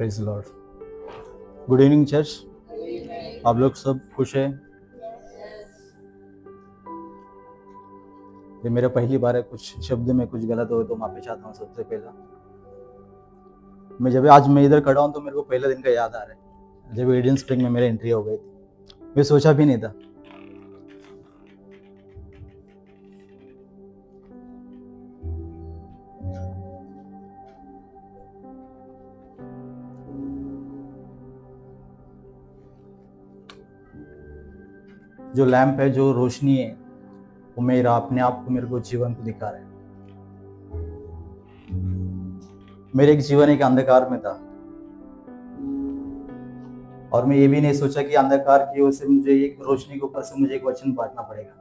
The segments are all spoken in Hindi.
Praise Lord. Good evening church. आप लोग सब खुश हैं? ये मेरा पहली बार है, कुछ शब्द में कुछ गलत हो तो माफी चाहता हूँ। सबसे पहला जब आज मैं इधर खड़ा हूँ तो मेरे को पहले दिन का याद आ रहा है जब एडियन स्प्रिंग में मेरी एंट्री हो गई थी। मैं सोचा भी नहीं था। जो लैंप है, जो रोशनी है, वो मेरा अपने आप को, मेरे को जीवन को दिखा रहा है। मेरे एक जीवन एक अंधकार में था और मैं ये भी नहीं सोचा कि अंधकार की वजह से मुझे एक रोशनी के ऊपर से मुझे एक वचन बांटना पड़ेगा।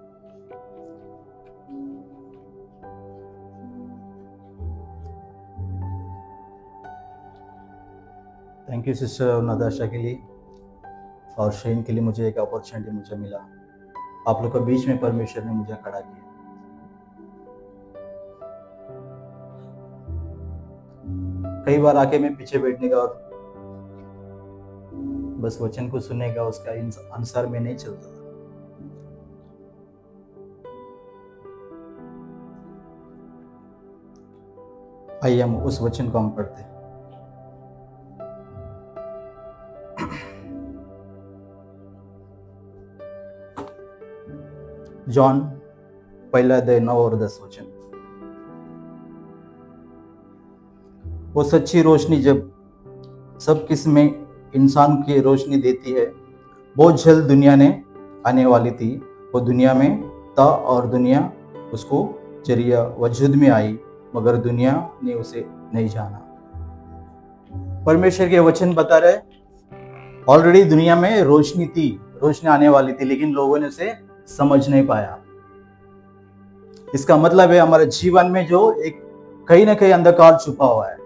थैंक यू सिस्टर नताशा के लिए और शेन के लिए। मुझे एक अपॉर्चुनिटी मुझे मिला, आप लोग के बीच में परमेश्वर ने मुझे खड़ा किया। कई बार आके मैं पीछे बैठने का और बस वचन को सुनने का, उसका अनुसार में नहीं चलता था। आइए हम उस वचन को हम पढ़ते हैं। जॉन पहला अध्याय 9 और 10 वचन। वो सच्ची रोशनी जब सब किस्म में इंसान की रोशनी देती है। बहुत जल्द दुनिया ने आने वाली थी। वो दुनिया में था और दुनिया उसको जरिया वजूद में आई, मगर दुनिया ने उसे नहीं जाना। परमेश्वर के वचन बता रहे ऑलरेडी दुनिया में रोशनी थी, रोशनी आने वाली थी, लेकिन लोगों ने उसे समझ नहीं पाया। इसका मतलब है हमारे जीवन में जो एक कहीं ना कहीं अंधकार छुपा हुआ है।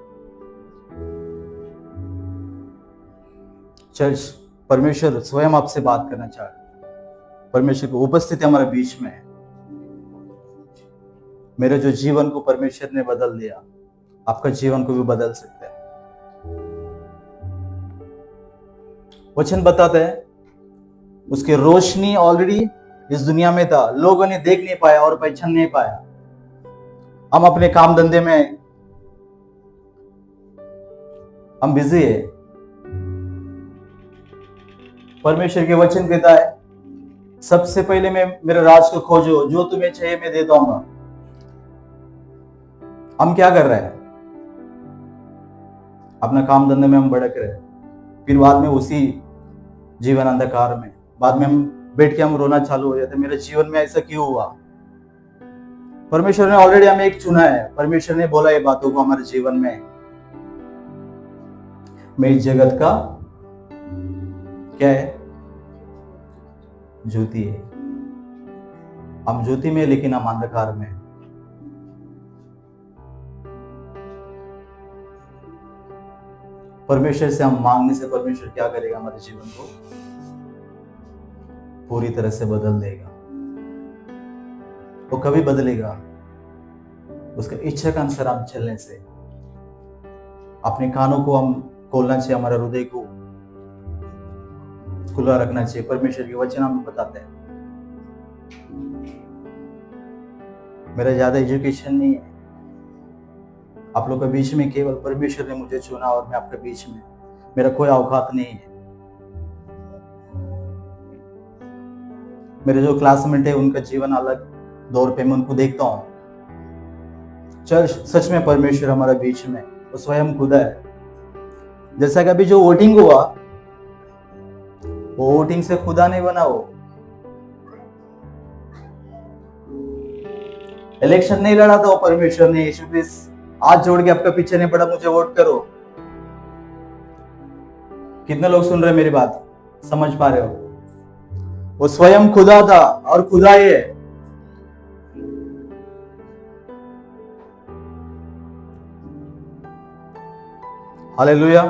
चर्च, परमेश्वर स्वयं आपसे बात करना चाह रहे। परमेश्वर की उपस्थिति हमारे बीच में है। मेरे जो जीवन को परमेश्वर ने बदल दिया, आपका जीवन को भी बदल सकते हैं। वचन बताते हैं उसकी रोशनी ऑलरेडी इस दुनिया में था, लोगों ने देख नहीं पाया और पहचान नहीं पाया। हम अपने काम धंधे में हम बिजी है। परमेश्वर के वचन कहता है सबसे पहले मैं मेरे राज को खोजो, जो तुम्हें चाहिए मैं दे दूंगा। हम क्या कर रहे हैं? अपना काम धंधे में हम भड़क रहे हैं, फिर बाद में उसी जीवन अंधकार में बाद में हम बैठ के हम रोना चालू हो जाते। मेरे जीवन में ऐसा क्यों हुआ? परमेश्वर ने ऑलरेडी हमें एक चुना है। परमेश्वर ने बोला ये बातों को हमारे जीवन में, मैं इस जगत का क्या है? ज्योति है। हम ज्योति में, लेकिन हम अंधकार में। परमेश्वर से हम मांगने से परमेश्वर क्या करेगा? हमारे जीवन को पूरी तरह से बदल देगा। वो कभी बदलेगा? उसका इच्छा के अनुसार हम चलने से। अपने कानों को हम खोलना चाहिए, हमारा हृदय को खुला रखना चाहिए। परमेश्वर के वचन हमें बताते हैं। मेरा ज्यादा एजुकेशन नहीं है, आप लोग के बीच में केवल परमेश्वर ने मुझे चुना और मैं आपके बीच में, मेरा कोई औकात नहीं है। मेरे जो क्लासमेट है उनका जीवन अलग दौर पे मैं उनको देखता हूँ। चर्च, सच में परमेश्वर हमारे बीच में, वो स्वयं खुदा है। जैसा कि अभी जो वोटिंग हुआ, वो वोटिंग से खुदा नहीं बना। वो इलेक्शन नहीं लड़ा था, वो परमेश्वर ने यीशु क्रिस्ट हाथ जोड़ के आपका पीछे नहीं पड़ा, मुझे वोट करो। कितने लोग सुन रहे हैं मेरी बात? समझ पा रहे हो? वो स्वयं खुदा था और खुदा ही है। हालेलुया।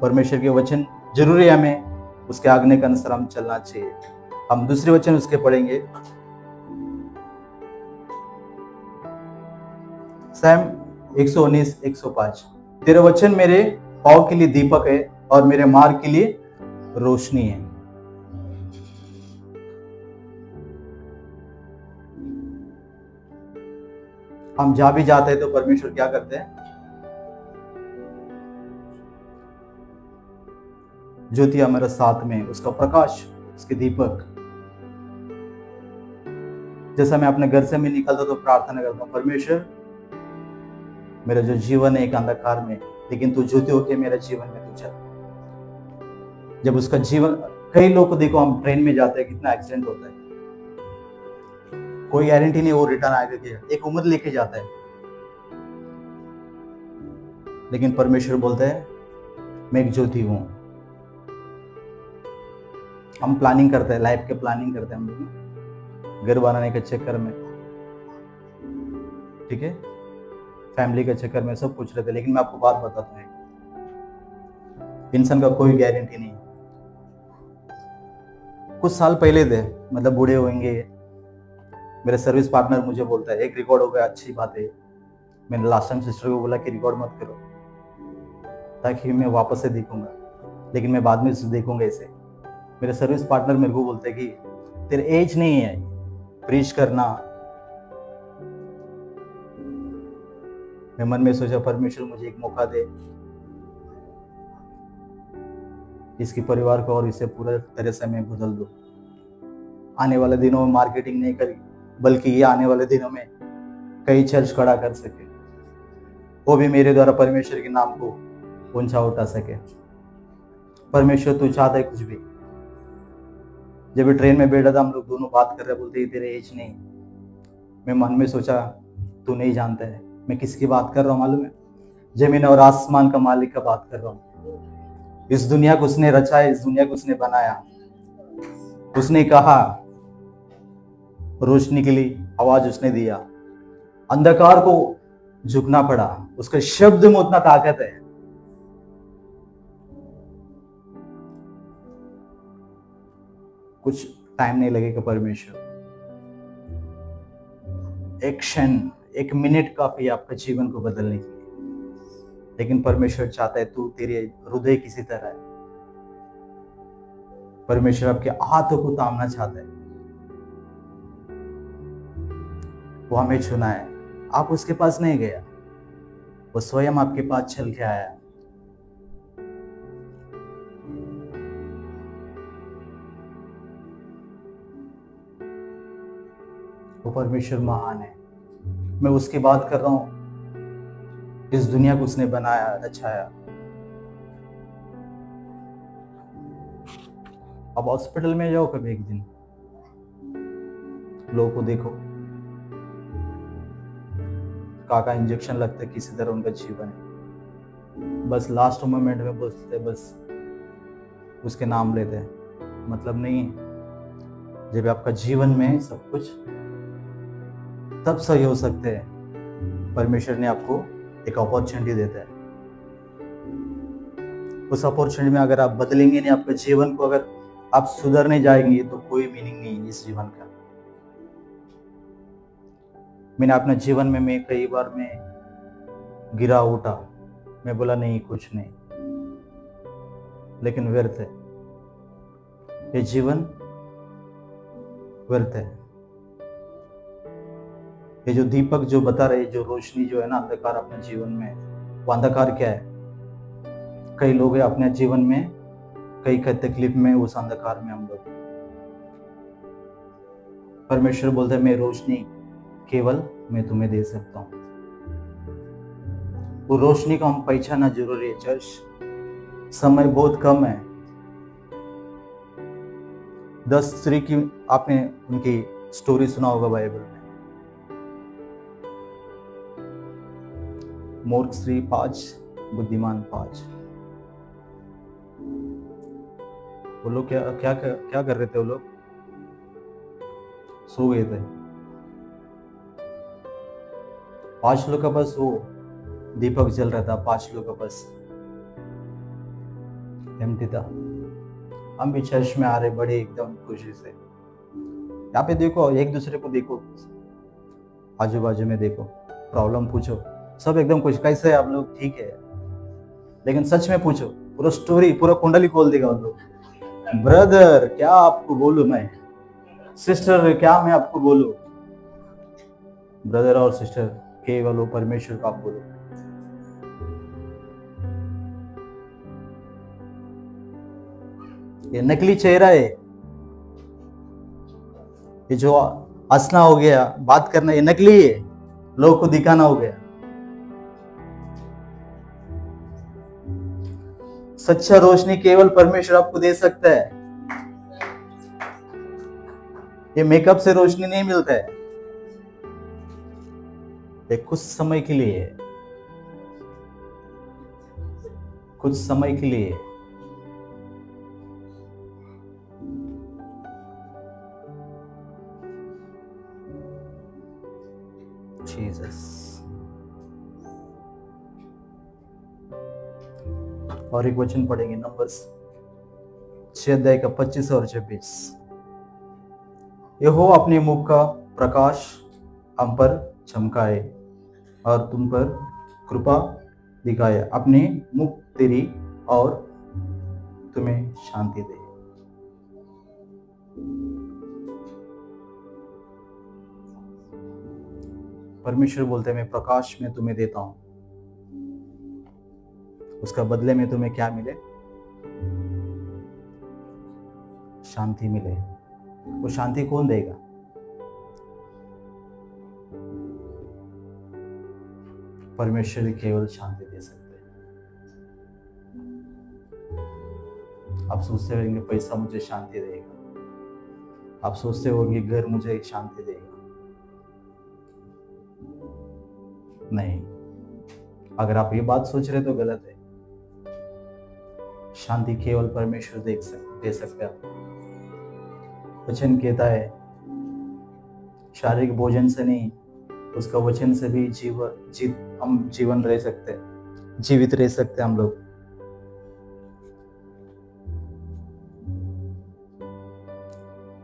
परमेश्वर के वचन जरूरी है, हमें उसके आज्ञा के अनुसार हम चलना चाहिए। हम दूसरे वचन उसके पढ़ेंगे। सैम 119 105। तेरे वचन मेरे पाँव के लिए दीपक है और मेरे मार्ग के लिए रोशनी है। हम जहां भी जाते हैं तो परमेश्वर क्या करते हैं? ज्योति हमारे साथ में, उसका प्रकाश, उसके दीपक। जैसा मैं अपने घर से मैं निकलता तो प्रार्थना करता हूँ, परमेश्वर मेरा जो जीवन है एक अंधकार में, लेकिन तू ज्योति होके मेरे जीवन में तू चल। जब उसका जीवन, कई लोग को देखो, हम ट्रेन में जाते हैं, कितना एक्सीडेंट होता है, कोई गारंटी नहीं वो रिटर्न आएगा क्या, एक उम्र लेके जाता है। लेकिन परमेश्वर बोलता है मैं एक ज्योति हूं। हम प्लानिंग करते हैं, लाइफ के प्लानिंग करते हैं हम लोग, घर बनाने के चक्कर में, ठीक है, फैमिली के चक्कर में सब कुछ रहते हैं। लेकिन मैं आपको बात बताता हूँ, इंसान का कोई गारंटी नहीं। कुछ साल पहले थे, मतलब बूढ़े होंगे, मेरे सर्विस पार्टनर मुझे बोलता है एक रिकॉर्ड हो गया, अच्छी बात है। मैंने लास्ट टाइम सिस्टर को बोला कि रिकॉर्ड मत करो, ताकि मैं वापस से देखूंगा, लेकिन मैं बाद में देखूंगा इसे। मेरे सर्विस पार्टनर मेरे को बोलते हैं कि तेरे एज नहीं है प्रीच करना। मैं मन में सोचा परमेश्वर मुझे एक मौका दे, इसके परिवार को और इसे पूरा तरह से मैं बदल दूं। आने वाले दिनों में मार्केटिंग नहीं करी, बल्कि ये आने वाले दिनों में कई चर्च खड़ा कर सके, वो भी मेरे द्वारा परमेश्वर के नाम को ऊंचा उठा सके। परमेश्वर तू चाहता है कुछ भी। जब ट्रेन में बैठा था, हम लोग दोनों बात कर रहे, बोलते तेरे एज नहीं। मैं मन में सोचा तू नहीं जानता है मैं किसकी बात कर रहा हूँ, मालूम है? जमीन और आसमान का मालिक का बात कर रहा हूँ। इस दुनिया को उसने रचा है, इस दुनिया को उसने बनाया। उसने कहा रोशनी के लिए आवाज उसने दिया, अंधकार को झुकना पड़ा। उसके शब्द में उतना ताकत है। कुछ टाइम नहीं लगेगा, परमेश्वर एक क्षण, एक मिनट काफी आपका जीवन को बदलने के लिए। लेकिन परमेश्वर चाहता है तू, तेरे हृदय किसी तरह है। परमेश्वर आपके हाथों को थामना चाहता है। वो हमें चुना है, आप उसके पास नहीं गया, वो स्वयं आपके पास चल के आया। वो परमेश्वर महान है। मैं उसकी बात कर रहा हूं। इस दुनिया को उसने बनाया, रचाया। अब हॉस्पिटल में जाओ कभी एक दिन, लोगों को देखो, काका इंजेक्शन लगता है, किसी तरह उनका जीवन है, बस लास्ट मोमेंट में बोलते, बस उसके नाम लेते हैं। मतलब नहीं है। जब आपका जीवन में सब कुछ तब सही हो सकते हैं, परमेश्वर ने आपको एक अपॉर्चुनिटी देता है। उस अपॉर्चुनिटी में अगर आप बदलेंगे नहीं आपके जीवन को, अगर आप सुधरने जाएंगे, तो कोई मीनिंग नहीं है इस जीवन का। मैंने अपने जीवन में मैं कई बार मैं गिरा उठा, मैं बोला नहीं कुछ नहीं, लेकिन व्यर्थ है, ये जीवन व्यर्थ है। ये जो दीपक जो बता रहे, जो रोशनी जो है ना, अंधकार अपने जीवन में, वो अंधकार क्या है? कई लोग हैं अपने जीवन में, कई तकलीफ में, उस अंधकार में हम लोग। परमेश्वर बोलते हैं मैं रोशनी केवल मैं तुम्हें दे सकता हूं। वो रोशनी को हम पहचानना जरूरी है चर्च। समय बहुत कम है। 10 स्त्री की आपने उनकी स्टोरी सुना होगा बाइबल में। मूर्ख स्त्री 5, बुद्धिमान 5। वो लोग क्या क्या क्या कर रहे थे? वो लोग सो गए थे। 5 लोग का बस वो दीपक जल रहा था, 5 लोग का बस एम्प्टी था। हम भी चर्च में आ रहे बड़े एकदम खुशी से। यहाँ पे देखो, एक दूसरे को देखो, आजू बाजू में देखो, प्रॉब्लम पूछो, सब एकदम खुश, कैसे आप लोग? ठीक है। लेकिन सच में पूछो, पूरा स्टोरी, पूरा कुंडली खोल देगा उन लोग। ब्रदर क्या आपको बोलूं मैं, सिस्टर क्या मैं आपको बोलूं, ब्रदर और सिस्टर केवल वो परमेश्वर का आप बोलो। ये नकली चेहरा है, ये जो हंसना हो गया, बात करना, ये नकली है, लोगों को दिखाना हो गया। सच्चा रोशनी केवल परमेश्वर आपको दे सकता है। ये मेकअप से रोशनी नहीं मिलता है, ये कुछ समय के लिए है, कुछ समय के लिए। जीसस। और एक वचन पढ़ेंगे, नंबर्स 6 अध्याय का 25 और 26। यहोवा अपने मुख का प्रकाश हम पर चमकाए और तुम पर कृपा दिखाए, अपने मुख तेरी और तुम्हें शांति दे। परमेश्वर बोलते हैं मैं प्रकाश में तुम्हें देता हूं, उसका बदले में तुम्हें क्या मिले? शांति मिले। वो शांति कौन देगा? परमेश्वर ही केवल शांति दे सकते हैं। आप सोचते होंगे पैसा मुझे शांति देगा, आप सोचते होंगे घर मुझे शांति देगा। नहीं, अगर आप ये बात सोच रहे तो गलत है। शांति केवल परमेश्वर दे सकते हैं आपको। वचन कहता है शारीरिक भोजन से नहीं, उसका वचन से भी हम जीवन रह सकते हैं, जीवित रह सकते हैं हम लोग।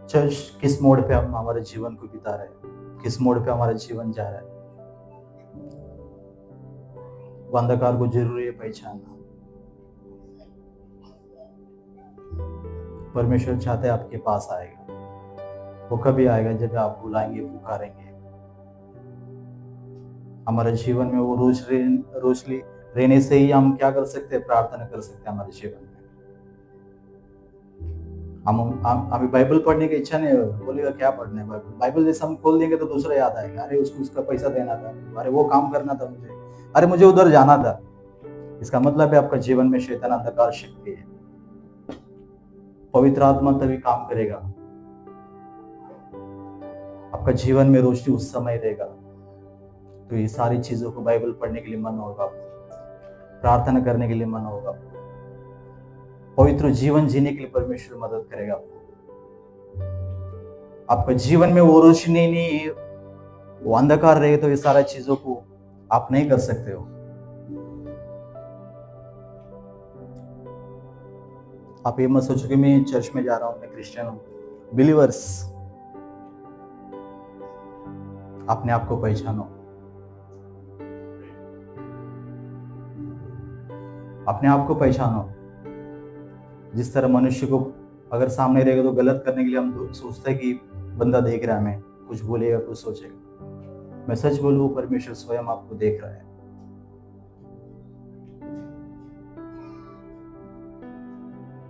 चर्च किस मोड़ पे हम हमारे जीवन को बिता रहे हैं, किस मोड़ पे हमारा जीवन जा रहा है, वो अंधकार को जरूरी है पहचानना। परमेश्वर चाहते हैं आपके पास आएगा, वो कभी आएगा जब आप बुलाएंगे, पुकारेंगे। हमारे जीवन में वो रोशनी रहने से ही हम क्या कर सकते हैं? प्रार्थना कर सकते हैं हमारे जीवन में। हम अभी बाइबल पढ़ने की इच्छा नहीं है, बोलेगा क्या पढ़ना है बाइबल जैसे हम खोल देंगे तो दूसरा याद आएगा, अरे उसको उसका पैसा देना था, अरे वो काम करना था मुझे, अरे मुझे उधर जाना था। इसका मतलब है आपका जीवन में शैतान अंधकार शक्ति है। पवित्र आत्मा तभी काम करेगा, आपका जीवन में रोशनी उस समय रहेगा तो ये सारी चीजों को बाइबल पढ़ने के लिए मन होगा, प्रार्थना करने के लिए मन होगा, पवित्र जीवन जीने के लिए परमेश्वर मदद करेगा आपको। आपका जीवन में वो रोशनी नहीं, वो अंधकार रहे तो ये सारी चीजों को आप नहीं कर सकते हो। आप ये मत सोचो कि मैं चर्च में जा रहा हूं, मैं क्रिश्चियन हूं। बिलीवर्स, अपने आप को पहचानो, अपने आप को पहचानो। जिस तरह मनुष्य को अगर सामने रहेगा तो गलत करने के लिए हम सोचते हैं कि बंदा देख रहा है, हमें कुछ बोलेगा, कुछ सोचेगा। मैं सच बोलूं, परमेश्वर स्वयं आपको देख रहा है।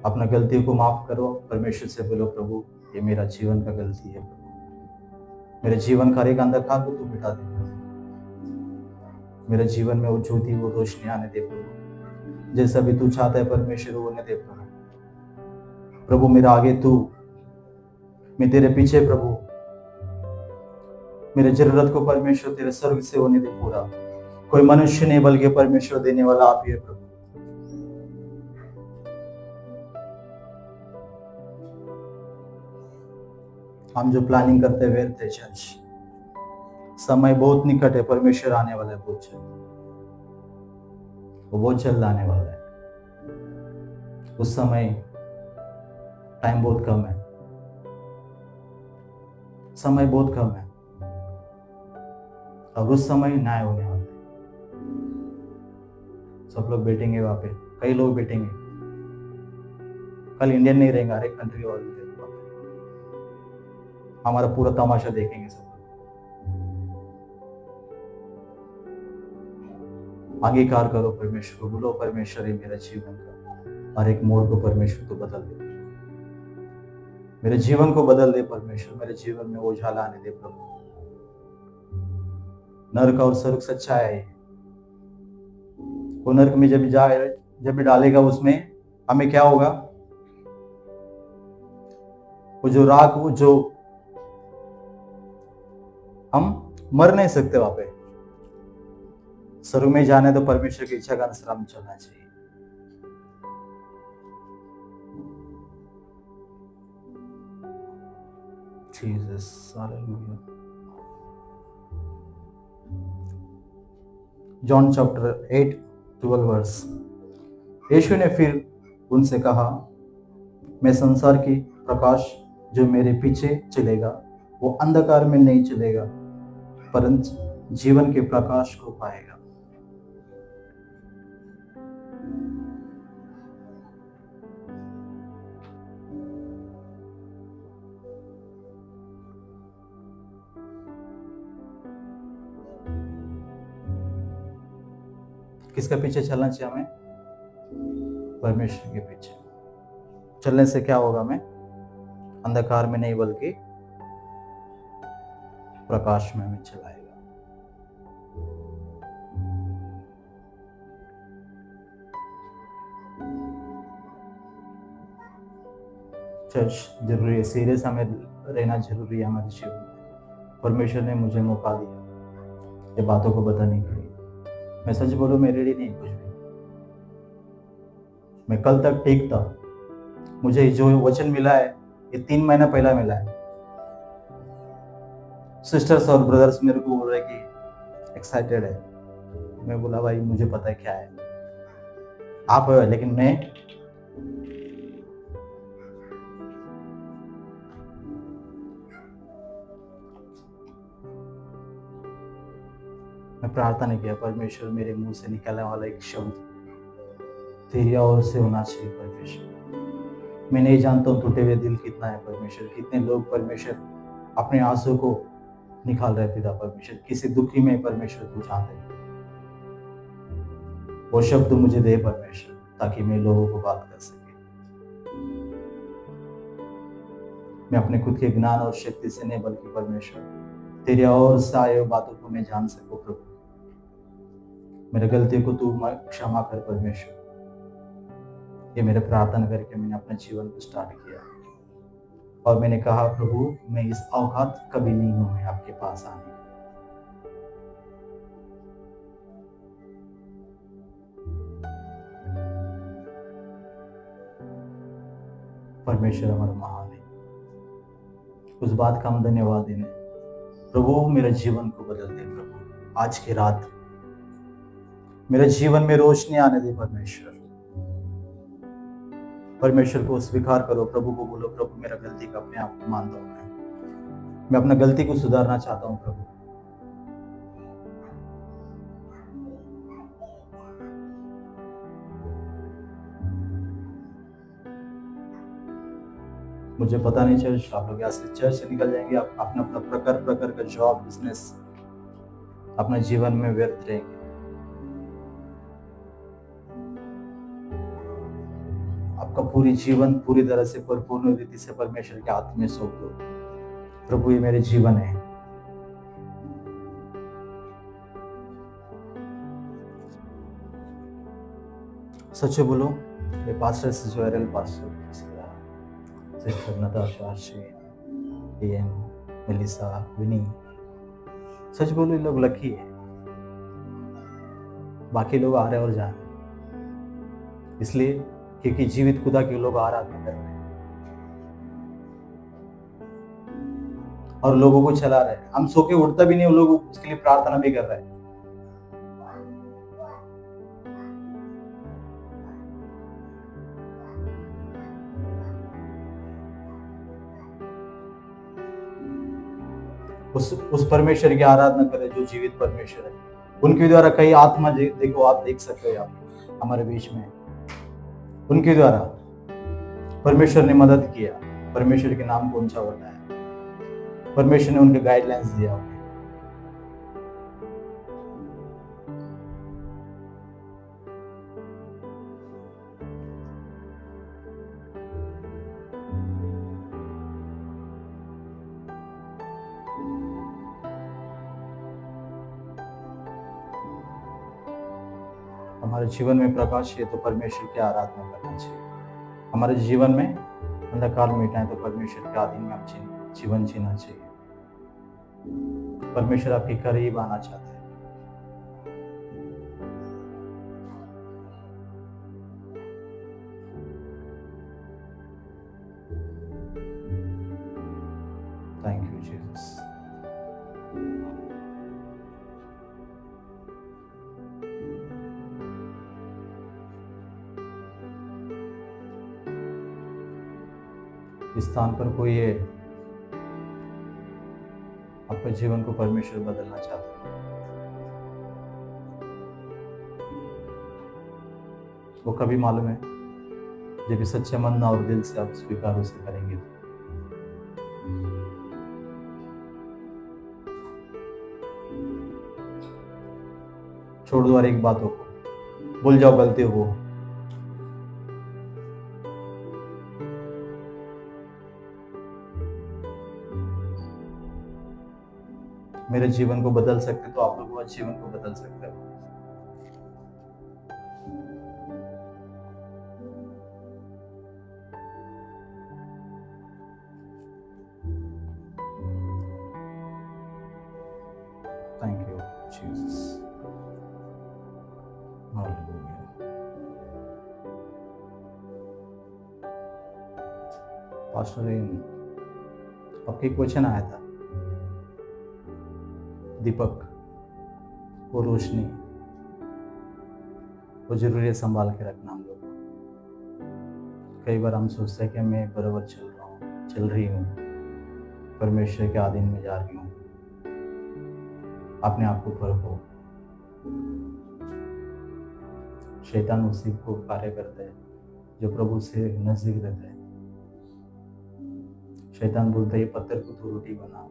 अपना गलतियों को माफ करो, परमेश्वर से बोलो प्रभु ये मेरा जीवन का गलती है, मेरे जीवन का हर एक अंधकार को तू मिटा दे, मेरे जीवन में वो ज्योति, वो रोशनी आने दे प्रभु, जैसा भी तू चाहता है परमेश्वर होने दे प्रभु। प्रभु मेरा आगे तू, मैं तेरे पीछे प्रभु, मेरे जरूरत को परमेश्वर तेरे स्वर्ग से होने दे पूरा। कोई मनुष्य नहीं बल्कि परमेश्वर देने वाला आप ही है प्रभु। हम जो प्लानिंग करते व्यर्थ है चर्च, समय बहुत निकट है, परमेश्वर आने वाला है, बहुत जल्द, वो बहुत जल्द आने वाला है। उस समय टाइम बहुत कम है, समय बहुत कम है, और उस समय न्याय होने वाला है। सब लोग बैठेंगे वहाँ पे, कई लोग बैठेंगे। कल इंडियन नहीं रहेंगे, हर एक कंट्री वाले रहेंगे वहाँ पे। हमारा पूरा तमाशा देखेंगे सब लोग। अंगीकार करो परमेश्वर को, बोलो परमेश्वर है मेरा जीवन का हर एक मोड़ को परमेश्वर को बदल दे, मेरे जीवन को बदल दे परमेश्वर, मेरे जीवन में उजाला आने दे प्रभु। नरक और स्वर्ग सच्चाई है, वो नरक में जब भी डालेगा उसमें हमें क्या होगा? वो जो राख, वो जो हम मर नहीं सकते वहां पे। स्वर्ग में जाने तो परमेश्वर की इच्छा का अनुसार हमें चलना चाहिए। Jesus, hallelujah. John chapter 8:12 verse. Yeshu ने फिर उनसे कहा, मैं संसार की प्रकाश, जो मेरे पीछे चलेगा वो अंधकार में नहीं चलेगा परंतु जीवन के प्रकाश को पाएगा। किसके पीछे चलना चाहिए हमें? परमेश्वर के पीछे चलने से क्या होगा? हमें अंधकार में नहीं बल्कि प्रकाश में हमें चलाएगा। चर्च जरूरी है, सीरियस हमें रहना जरूरी है हमारे जीवन में। परमेश्वर ने मुझे मौका दिया ये बातों को बताने के लिए। मैं सच बोलूं, मैं रेडी नहीं कुछ भी। मैं कल तक ठीक था। मुझे जो वचन मिला है ये 3 महीना पहला मिला है। सिस्टर्स और ब्रदर्स मेरे को बोल रहे कि एक्साइटेड है। मैं बोला भाई मुझे पता है क्या है, आप हो, लेकिन मैं प्रार्थना नहीं किया, परमेश्वर मेरे मुंह से निकलने वाला एक शब्द तेरी ओर से होना चाहिए परमेश्वर। मैं नहीं जानता हूँ टूटे हुए दिल कितना है परमेश्वर, कितने लोग परमेश्वर अपने आंसू को निकाल रहे पिता परमेश्वर, किसी दुखी में परमेश्वर तू जानते हैं। वो शब्द मुझे दे परमेश्वर, ताकि मैं लोगों को बात कर सके। मैं अपने खुद के ज्ञान और शक्ति से नहीं बल्कि परमेश्वर तेरी ओर से आए हुए बातों को मैं जान सकूं प्रभु। मेरे गलती को तू क्षमा कर परमेश्वर। ये मेरे प्रार्थना करके मैंने अपने जीवन को स्टार्ट किया और मैंने कहा प्रभु मैं इस औकात कभी नहीं हूं मैं आपके पास आने। परमेश्वर हमारा महान है, उस बात का हम धन्यवाद देने। प्रभु मेरे जीवन को बदल दे प्रभु, आज की रात मेरे जीवन में रोशनी आने दे परमेश्वर। परमेश्वर को स्वीकार करो, प्रभु को बोलो प्रभु मेरा गलती का अपने आप को मानता हूं, मैं अपना गलती को सुधारना चाहता हूं प्रभु। मुझे पता नहीं चर्च, आप लोग यहाँ से चर्च से निकल जाएंगे, आप अपना अपना प्रकार प्रकार का जॉब बिजनेस अपने जीवन में व्यर्थ रहेंगे। आपका पूरी जीवन पूरी तरह से परिपूर्ण रीति से परमेश्वर के हाथ में सौंप दो। प्रभु ये मेरे जीवन है, सच बोलो। ये pastor Joel pastor sister Natasha, Em, Melissa, Vinny, सच बोलो ये लोग लकी है। बाकी लोग आ रहे और जा रहे इसलिए क्योंकि जीवित खुदा के लोग आराधना कर रहे हैं और लोगों को चला रहे हैं। हम सो के उठता भी नहीं, वो लोग उसके लिए प्रार्थना भी कर रहे हैं। उस परमेश्वर की आराधना करें जो जीवित परमेश्वर है। उनके द्वारा कई आत्मा देखो, आप देख सकते हो। आप हमारे बीच में, उनके द्वारा परमेश्वर ने मदद किया, परमेश्वर के नाम को ऊंचा उठाया, परमेश्वर ने उनके गाइडलाइंस दिया। हमारे जीवन में प्रकाश है तो परमेश्वर की आराधना करना चाहिए। हमारे जीवन में अंधकार मिटा है तो परमेश्वर के अधीन में हम जीवन जीना चाहिए। परमेश्वर आपके करीब आना चाहते हैं। Thank you Jesus. इस स्थान पर कोई है, आपके जीवन को परमेश्वर बदलना चाहता है। वो कभी मालूम है जब भी सच्चे मन और दिल से आप स्वीकार उसे करेंगे। छोड़ दो हर एक बातों को, भूल जाओ गलती हो। मेरे जीवन को बदल सकते तो आप लोगों के जीवन को बदल सकते हो। Thank you Jesus. Hallelujah. Pastor आपके क्वेश्चन आया था, दीपक वो रोशनी वो जरूरी है संभाल के रखना हम लोग। कई बार हम सोचते हैं कि मैं बराबर चल रहा हूँ, चल रही हूँ, परमेश्वर के अधीन में जा रही हूँ। अपने आप को परखो। शैतान उसी को कार्य करता है जो प्रभु से नजदीक रहता है। शैतान बोलता है ये पत्थर को तो रोटी बना।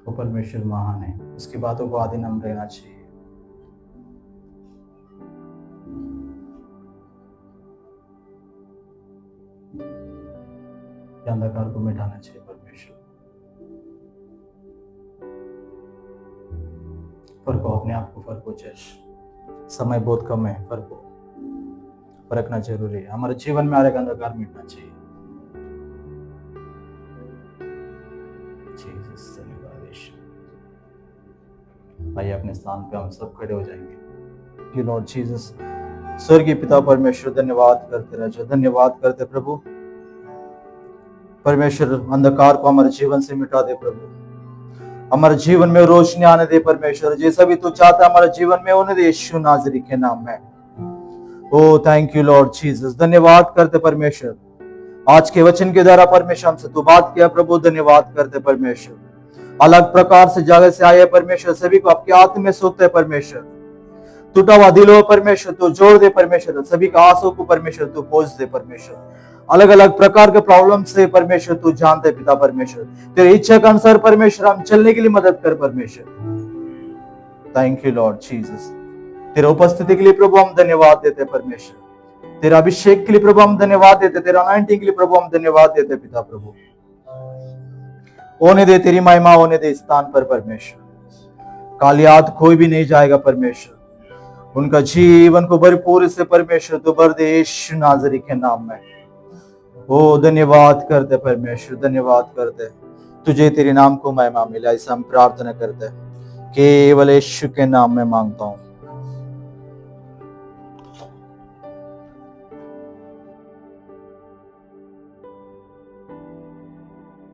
वो परमेश्वर महान है, उसकी बातों को अधीन हम रहना चाहिए। अंधकार को मिटाना चाहिए परमेश्वर। फर्को, अपने आप को फर्को। समय बहुत कम है, फर्को, फर्कना जरूरी है। हमारे जीवन में हर एक अंधकार मिटना चाहिए। आइए अपने स्थान पे हम सब खड़े हो जाएंगे। कि लॉर्ड जीसस, स्वर्गीय पिता परमेश्वर, धन्यवाद करते रहो, धन्यवाद करते प्रभु। परमेश्वर अंधकार को हमारे जीवन से मिटा दे प्रभु, हमारे जीवन में रोशनी आने दे परमेश्वर। जैसा भी तू चाहता है हमारे जीवन में होने दे, यीशु नाज़री के नाम में। ओ थैंक यू लॉर्ड जीसस, धन्यवाद करते परमेश्वर। आज के वचन के द्वारा परमेश्वर हमसे तू बात किया प्रभु, धन्यवाद करते परमेश्वर। अलग प्रकार से जगह से आए परमेश्वर, सभी को आपके हाथ में सोते है परमेश्वर। टूटा हुआ दिल हो परमेश्वर तू जोड़ दे परमेश्वर, सभी का आंसू को परमेश्वर तू पहुंच दे परमेश्वर। अलग अलग प्रकार के प्रॉब्लम से परमेश्वर तू जानते पिता परमेश्वर, तेरी इच्छा के अनुसार परमेश्वर हम चलने के लिए मदद कर परमेश्वर। थैंक यू लॉर्ड जीसस, तेरे उपस्थिति के लिए प्रभु हम धन्यवाद देते परमेश्वर। तेरा अभिषेक के लिए प्रभु हम धन्यवाद देते, तेरा अनॉइंटिंग के लिए प्रभु हम धन्यवाद देते पिता प्रभु। होने दे तेरी महिमा, होने दे स्थान पर परमेश्वर। काली याद कोई भी नहीं जाएगा परमेश्वर, उनका जीवन को भरपूर से परमेश्वर तो भर दे यीशु नाज़री के नाम में। ओ धन्यवाद करते परमेश्वर, धन्यवाद करते, तुझे तेरे नाम को महिमा मिला, ऐसा हम प्रार्थना करते केवल यीशु के नाम में मांगता हूं।